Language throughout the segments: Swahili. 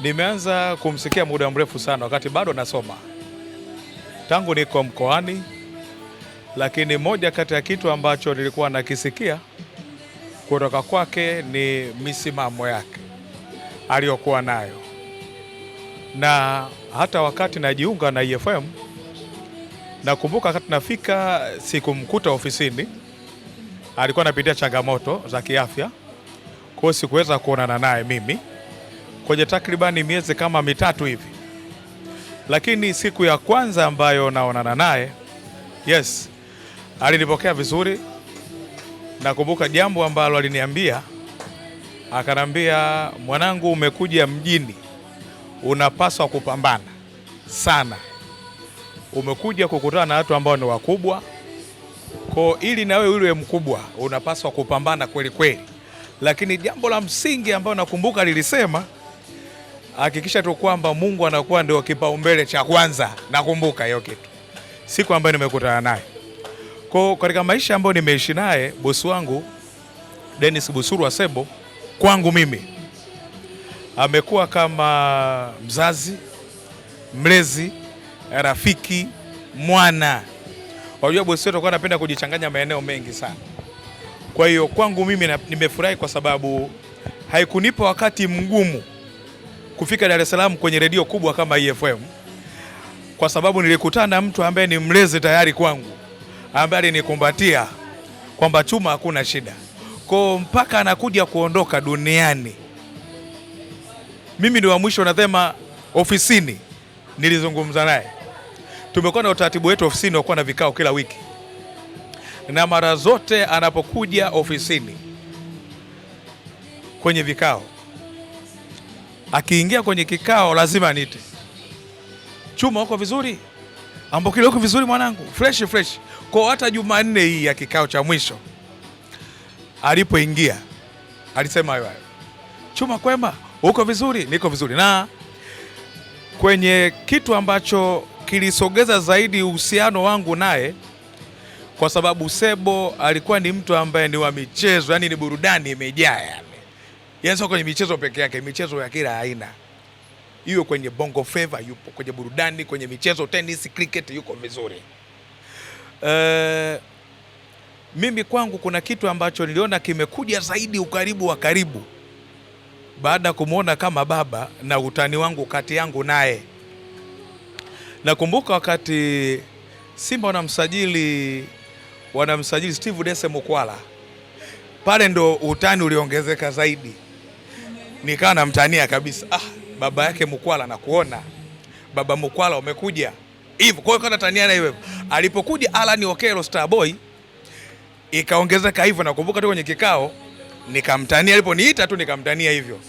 Nimeanza kumsikia muda mrefu sana wakati bado nasoma. Tangu niko mkoani, lakini moja kati ya kitu ambacho nilikuwa nakisikia kutoka kwake ni misimamo yake aliyokuwa nayo. Na hata wakati najiunga na EFM, nakumbuka wakati nafika sikumkuta ofisini. Alikuwa anapitia changamoto za kiafya. Kwa hiyo sikuweza kuonana naye mimi kwenye takribani miezi kama mitatu hivi. Lakini siku ya kwanza ambayo naonana naye, yes, alinipokea vizuri. Nakumbuka jambo ambalo aliniambia, akanambia, mwanangu, umekuja mjini, unapaswa kupambana sana. Umekuja kukutana na watu ambao ni wakubwa, kwa ili na wewe yule mkubwa unapaswa kupambana kweli kweli. Lakini jambo la msingi ambalo nakumbuka lilisema, hakikisha tu kwamba Mungu anakuwa ndio kipaumbele cha kwanza. Nakumbuka hiyo kitu siku ambayo nimekutana naye. Kwa katika maisha ambayo nimeishi naye, bosi wangu Dennis Busurwa Sebo, kwangu mimi amekuwa kama mzazi, mlezi, rafiki, mwana. Wajua bosi wetu alikuwa anapenda kujichanganya maeneo mengi sana. Kwa hiyo kwangu mimi nimefurahi kwa sababu haikunipa wakati mgumu kufika Dar es Salaam kwenye redio kubwa kama EFM, kwa sababu nilikutana na mtu ambaye ni mlezi tayari kwangu, ambaye alinikumbatia kwamba Chuma hakuna shida. Kwa mpaka anakuja kuondoka duniani, mimi ndio wa mwisho nasema ofisini nilizungumza naye. Tumekuwa na utaratibu wetu ofisini wa kuwa na vikao kila wiki, na mara zote anapokuja ofisini kwenye vikao, akiingia kwenye kikao lazima niite, Chuma uko vizuri? Ambokile uko vizuri mwanangu? Fresh. Kwa hata Jumanne hii ya kikao cha mwisho alipoingia alisema hayo, Chuma kwema, uko vizuri? Niko vizuri. Na kwenye kitu ambacho kilisogeza zaidi uhusiano wangu naye, kwa sababu Sebo alikuwa ni mtu ambaye ni wa michezo, yani ni burudani imejaa yani sio kwenye michezo peke yake, michezo ya kila aina. Hiyo kwenye bongo flava yupo, kwenye burudani, kwenye michezo, tennis, cricket yuko vizuri. Mimi kwangu kuna kitu ambacho niliona kimekuja zaidi ukaribu wa karibu baada ya kumuona kama baba na utani wangu kati yangu naye. Nakumbuka wakati Simba wanamsajili Steve Dese Mukwala, pale ndo utani uliongezeka zaidi. Nikawa namtania kabisa, baba yake Mukwala nakuona, baba Mukwala umekuja hivyo. Kwa hiyo kana taniana hivyo. Alipokuja Alan Okello Starboy ikaongezeka hivyo. Nakumbuka tu kwenye kikao nikamtania, aliponiita tu nikamtania hivyo.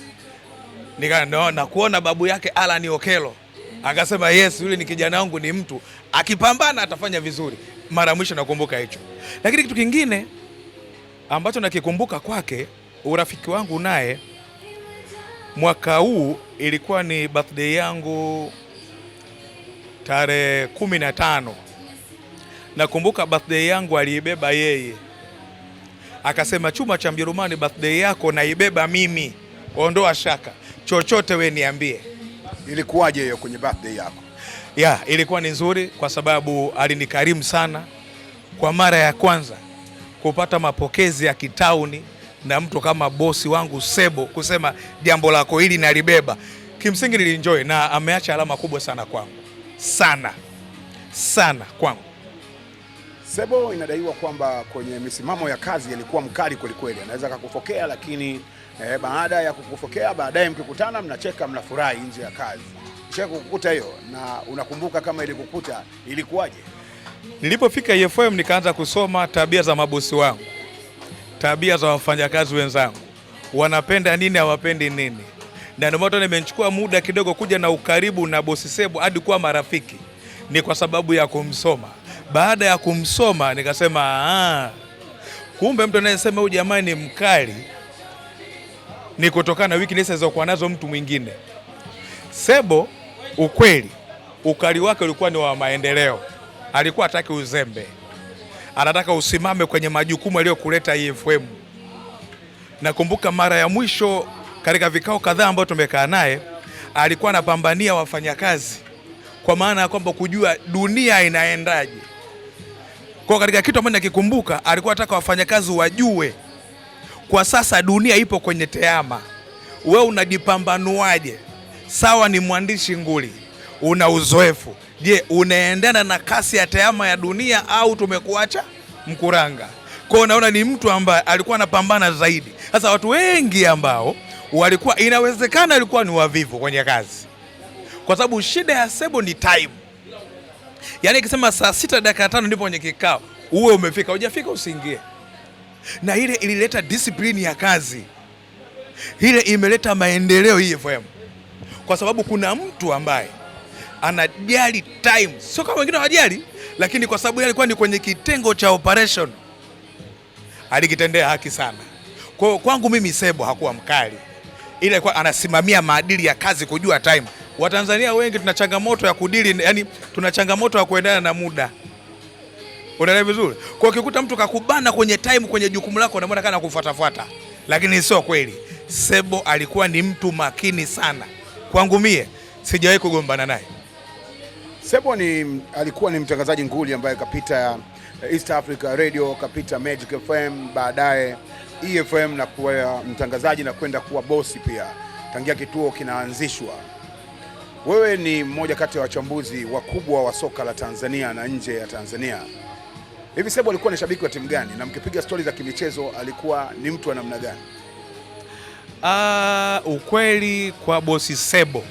Nakuona babu yake Alan Okello. Akasema yes, yule ni kijana wangu, ni mtu akipambana atafanya vizuri. Mara mwisho nakumbuka hicho. Lakini kitu kingine ambacho nakikumbuka kwake, urafiki wangu naye, mwaka huu ilikuwa ni birthday yangu tarehe 15. Nakumbuka birthday yangu aliibeba yeye. Akasema, Chuma cha Mjerumani, birthday yako naibeba mimi, ondoa shaka, chochote we niambie. Ilikuwaje hiyo kwenye birthday yako? Ilikuwa ni nzuri kwa sababu alinikarimu sana. Kwa mara ya kwanza kupata mapokezi ya kitauni na mtu kama bosi wangu Sebo kusema jambo lako hili nalibeba, kimsingi nilienjoy na ameacha alama kubwa sana kwangu. Sana kwangu. Sebo inadaiwa kwamba kwenye misimamo ya kazi alikuwa mkali kweli. Anaweza kukufokea, lakini baada ya kukufokea baadaye mkikutana mnacheka, mnafurahi nje ya kazi. Cheko kukuta hiyo, na unakumbuka kama ilikukuta ilikuwaje? Nilipofika EFM nikaanza kusoma tabia za mabosi wangu, tabia za wafanyakazi wenzangu, wanapenda nini, hawapendi nini. Na ndio maana nimechukua muda kidogo kuja na ukaribu na bosi Sebo hadi kuwa marafiki, ni kwa sababu ya kumsoma. Baada ya kumsoma nikasema kumbe mtu anayesema huyu jamaa ni mkali ni kutokana na weakness zilizokuwa nazo mtu mwingine. Sebo ukweli ukali wake ulikuwa ni wa maendeleo. Alikuwa hataki uzembe, anataka usimame kwenye majukumu aliyokuleta EFM. Nakumbuka mara ya mwisho katika vikao kadhaa ambao tumekaa naye, alikuwa anapambania wafanyakazi, kwa maana ya kwamba kujua dunia inaendaje. Kwa katika kitu ambacho nakikumbuka, alikuwa anataka wafanyakazi wajue kwa sasa dunia ipo kwenye tehama, wewe unajipambanuaje? Sawa, ni mwandishi nguli, una uzoefu, je, unaendana na kasi ya tehama ya dunia au tumekuacha mkuranga? Kwa naona ni mtu ambaye alikuwa anapambana zaidi. Sasa watu wengi ambao walikuwa inawezekana alikuwa ni wavivu kwenye kazi, kwa sababu shida ya Sebo ni time. Yaani ikisema saa 6 dakika 5 ndipo kwenye kikao, uwe umefika, hujafika usiingie. Na ile ilileta discipline ya kazi, ile imeleta maendeleo EFM, kwa sababu kuna mtu ambaye anajali time, sio kama wengine hawajali, lakini kwa sababu yeye alikuwa ni kwenye kitengo cha operation, alikitendea haki sana. Kwa kwangu mimi Sebo hakuwa mkali, ile alikuwa anasimamia maadili ya kazi, kujua time. Watanzania wengi tuna changamoto ya kudili, yani tuna changamoto ya kuendana na muda. Unaelewa vizuri? Kwa ukikuta mtu kakubana kwenye time, kwenye jukumu lako, unamwona kana kufuatafuata, lakini sio kweli. Sebo alikuwa ni mtu makini sana. Kwangu mie sijawahi kugombana naye. Sebo alikuwa ni mtangazaji nguli ambaye kapita East Africa Radio, kapita Magic FM, baadaye EFM na kuwa mtangazaji na kwenda kuwa bosi pia tangia kituo kinaanzishwa. Wewe ni mmoja kati ya wachambuzi wakubwa wa soka la Tanzania na nje ya Tanzania. Hivi Sebo alikuwa ni shabiki wa timu gani, na mkipiga stori za kimichezo alikuwa ni mtu wa namna gani? Ukweli kwa bosi Sebo,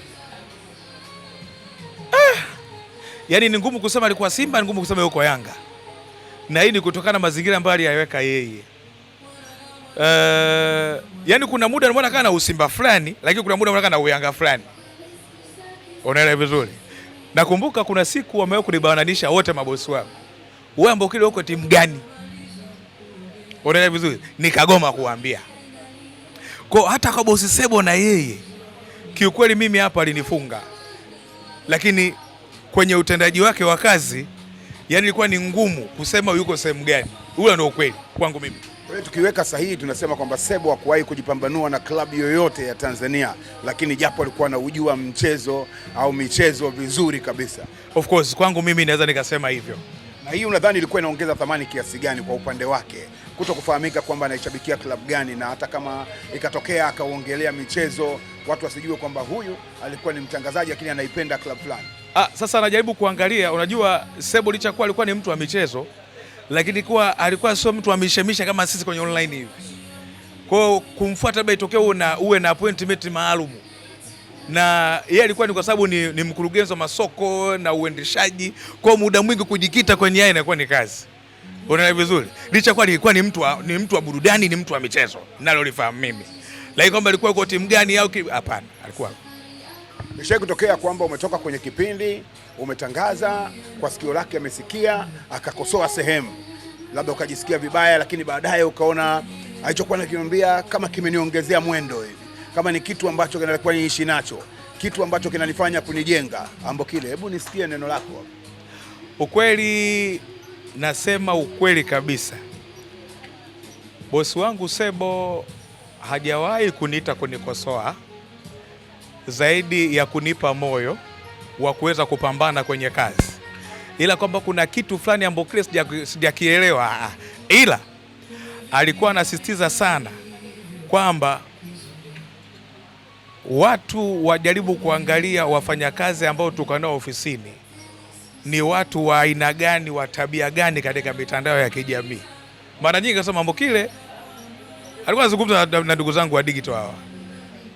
yani ni ngumu kusema alikuwa Simba, ni ngumu kusema yuko Yanga, na hii ni kutokana na mazingira ambayo aliyaweka yeye. Yani kuna muda unaona kana usimba fulani, lakini kuna muda unaona kana uyanga fulani. Unaelewa vizuri? Nakumbuka kuna siku wamewahi kunibananisha wote mabosi wao, wewe Ambokile uko timu gani? Unaelewa vizuri? Nikagoma kuambia. Kwa hata kwa bosi Sebo na yeye kiukweli mimi hapa alinifunga, lakini kwenye utendaji wake wa kazi, yani ilikuwa ni ngumu kusema yuko sehemu gani. Ule ndio ukweli kwangu mimi. Kwa tukiweka sahihi tunasema kwamba Sebo hakuwahi kujipambanua na klabu yoyote ya Tanzania, lakini japo alikuwa anaujua mchezo au michezo vizuri kabisa. Of course kwangu mimi naweza nikasema hivyo. Na hii unadhani ilikuwa inaongeza thamani kiasi gani kwa upande wake kuto kufahamika kwamba anaishabikia klabu gani, na hata kama ikatokea akaongelea michezo watu wasijue kwamba huyu alikuwa ni mtangazaji lakini anaipenda klabu fulani? Sasa najaribu kuangalia, unajua Sebo licha kuwa alikuwa ni mtu wa michezo, lakini alikuwa sio mtu wa mishemisha kama sisi kwenye online hivi. Kwa kumfuata labda itokee uwe na appointment maalum, na yeye alikuwa ni kwa sababu ni mkurugenzi wa masoko na uendeshaji, kwa muda mwingi kujikita kwenye yeye inakuwa ni kazi. Unaelewa vizuri? Licha kwa alikuwa ni mtu wa burudani, ni mtu wa michezo, nalo lifahamu mimi. Lakini kwamba alikuwa kwa timu gani au hapana, alikuwa. Nishawahi kutokea kwamba umetoka kwenye kipindi, umetangaza, kwa sikio lake amesikia, akakosoa sehemu, labda ukajisikia vibaya, lakini baadaye ukaona alichokuwa anakiambia kama kimeniongezea mwendo hivi, kama ni kitu ambacho kinalikuwa niishi nacho, kitu ambacho kinanifanya kunijenga. Ambokile, hebu nisikie neno lako. Ukweli, nasema ukweli kabisa, bosi wangu Sebo hajawahi kuniita kunikosoa, zaidi ya kunipa moyo wa kuweza kupambana kwenye kazi. Ila kwamba kuna kitu fulani Ambokile sijakielewa, ila alikuwa anasisitiza sana kwamba watu wajaribu kuangalia wafanyakazi ambao tuko nao ofisini ni watu wa aina gani, wa tabia gani katika mitandao ya kijamii. Mara nyingi nasema Ambokile alikuwa anazungumza na ndugu zangu wa digital hawa,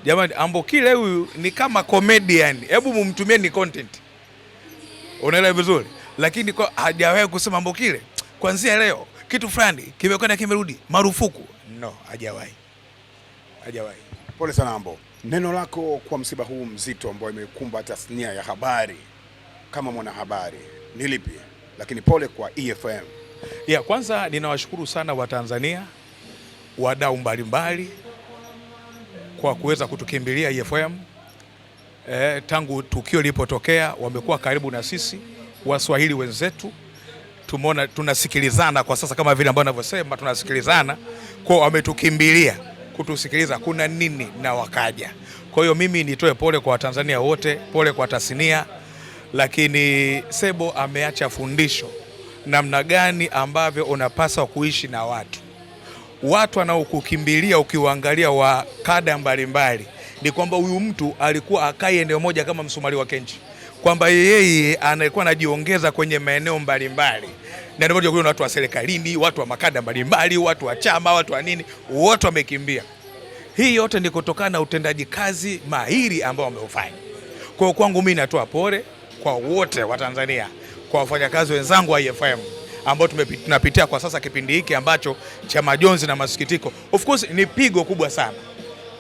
jamani, Ambokile huyu ni kama comedian, hebu mumtumie ni content. Unaelewa vizuri? Lakini kwa hajawahi kusema Ambokile kuanzia leo kitu fulani kimekwenda kimerudi marufuku. No, hajawahi. Pole sana Ambo. Neno lako kwa msiba huu mzito ambao imekumba tasnia ya habari kama mwanahabari ni lipi? Lakini pole kwa EFM. Kwanza ninawashukuru sana Watanzania, wadau mbalimbali kwa kuweza kutukimbilia EFM. Tangu tukio lilipotokea wamekuwa karibu na sisi, Waswahili wenzetu. Tumeona tunasikilizana kwa sasa, kama vile ambavyo ninavyosema tunasikilizana, kwa wametukimbilia kutusikiliza kuna nini na wakaja. Kwa hiyo mimi nitoe pole kwa Watanzania wote, pole kwa tasnia, lakini Sebo ameacha fundisho namna gani ambavyo unapaswa kuishi na watu wanaokukimbilia ukiwaangalia wa kada mbalimbali. Ni kwamba huyu mtu alikuwa akai eneo moja kama msumari wa kenchi, kwamba yeye anakuwa anajiongeza kwenye maeneo mbalimbali, na ndio kuna watu wa serikalini, watu wa makada mbalimbali, watu wa chama, watu wa nini, wote wamekimbia. Hii yote ni kutokana na utendaji kazi mahiri ambao wameufanya. Kwa kwangu mimi natoa pole kwa wote wa Tanzania, kwa wafanyakazi wenzangu wa IFM ambao tunapitia kwa sasa kipindi hiki ambacho cha majonzi na masikitiko. Of course ni pigo kubwa sana.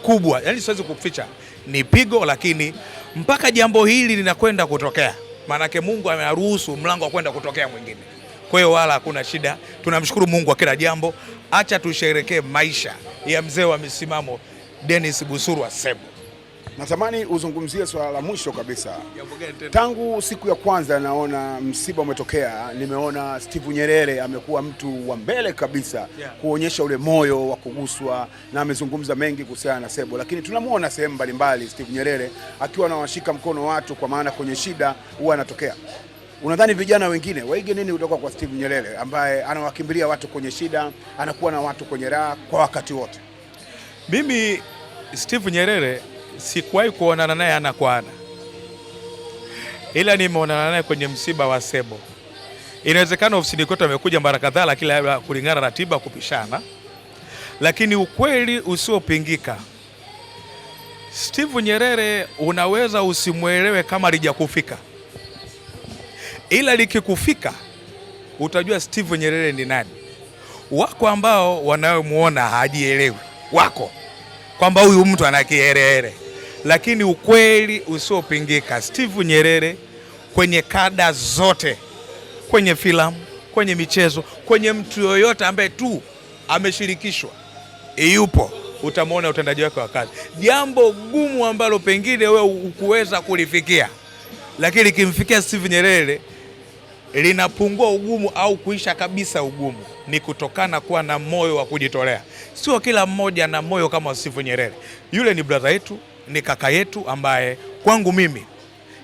Kubwa, yani siwezi kuficha, ni pigo, lakini mpaka jambo hili linakwenda kutokea, maanake Mungu ameruhusu mlango wa kwenda kutokea mwingine. Kwa hiyo wala hakuna shida. Tunamshukuru Mungu kwa kila jambo. Acha tusherekee maisha ya mzee wa misimamo Dennis Busurwa Sebo. Natamani uzungumzie swala la mwisho kabisa. Tangu siku ya kwanza naona msiba umetokea, nimeona Steve Nyerere amekuwa mtu wa mbele kabisa kuonyesha ule moyo wa kuguswa, na amezungumza mengi kuhusiana na Sebo, lakini tunamuona sehemu mbalimbali Steve Nyerere akiwa anawashika mkono watu, kwa maana kwenye shida huwa anatokea. Unadhani vijana wengine waige nini kutoka kwa Steve Nyerere ambaye anawakimbilia watu kwenye shida, anakuwa na watu kwenye raha kwa wakati wote? Mimi Steve Nyerere sikuwahi kuonana naye ana kwa ana, ila nimeonana naye kwenye msiba wa Sebo. Inawezekana ofisini kwetu amekuja mara kadhaa, lakini kulingana na ratiba kupishana, lakini ukweli usiopingika, Steve Nyerere unaweza usimuelewe kama lijakufika, ila likikufika utajua Steve Nyerere ni nani. Wako ambao wanaomuona hajielewi, wako kwamba huyu mtu ana kiherehere, lakini ukweli usiopingika, Steve Nyerere kwenye kada zote, kwenye filamu, kwenye michezo, kwenye mtu yoyote ambaye tu ameshirikishwa, yupo, utamwona utendaji wake wa kazi. Jambo gumu ambalo pengine wewe ukuweza kulifikia, lakini likimfikia Steve Nyerere linapungua ugumu au kuisha kabisa ugumu, ni kutokana kuwa na moyo wa kujitolea. Sio kila mmoja na moyo kama Steve Nyerere. Yule ni brother yetu, ni kaka yetu ambaye kwangu mimi,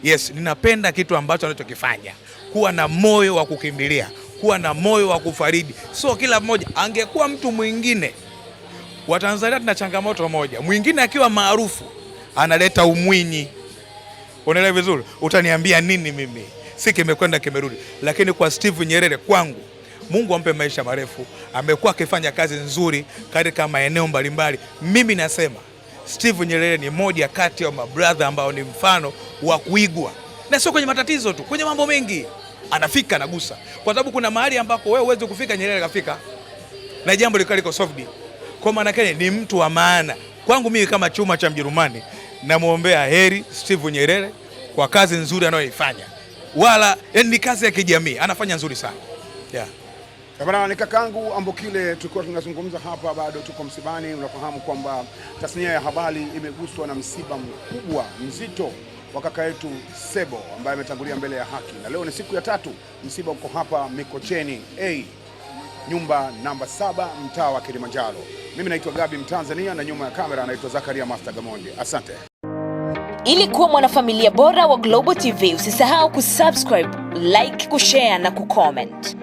yes, ninapenda kitu ambacho anachokifanya, kuwa na moyo wa kukimbilia, kuwa na moyo wa kufaridi. Sio kila mmoja. Angekuwa mtu mwingine, Watanzania tuna changamoto moja, mwingine akiwa maarufu analeta umwinyi. Unaelewa vizuri? Utaniambia nini mimi? Si kimekwenda kimerudi. Lakini kwa Steve Nyerere kwangu, Mungu ampe maisha marefu, amekuwa akifanya kazi nzuri katika maeneo mbalimbali. Mimi nasema Steve Nyerere ni moja kati ya mabrother ambao ni mfano wa kuigwa, na sio kwenye matatizo tu, kwenye mambo mengi anafika, anagusa. Kwa sababu kuna mahali ambako wewe huwezi kufika, Nyerere kafika, na jambo liko solved. Kwa maana yake ni mtu wa maana kwangu mimi. Kama chuma cha Mjerumani, namuombea heri Steve Nyerere kwa kazi nzuri anayoifanya. Wala ni kazi ya kijamii anafanya nzuri sana. Yeah. Bwana, ni kakaangu Ambokile, tulikuwa tunazungumza hapa, bado tuko msibani. Unafahamu kwamba tasnia ya habari imeguswa na msiba mkubwa mzito wa kaka yetu Sebo ambaye ametangulia mbele ya haki, na leo ni siku ya tatu. Msiba uko hapa Mikocheni A, nyumba namba 7, mtaa wa Kilimanjaro. Mimi naitwa Gabi Mtanzania, na nyuma ya kamera anaitwa Zakaria Master Gamonde. Asante. Ili kuwa mwanafamilia bora wa Global TV, usisahau kusubscribe, like, kushare na kucomment.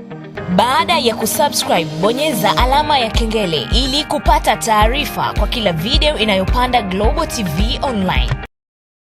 Baada ya kusubscribe, bonyeza alama ya kengele ili kupata taarifa kwa kila video inayopanda Global TV Online.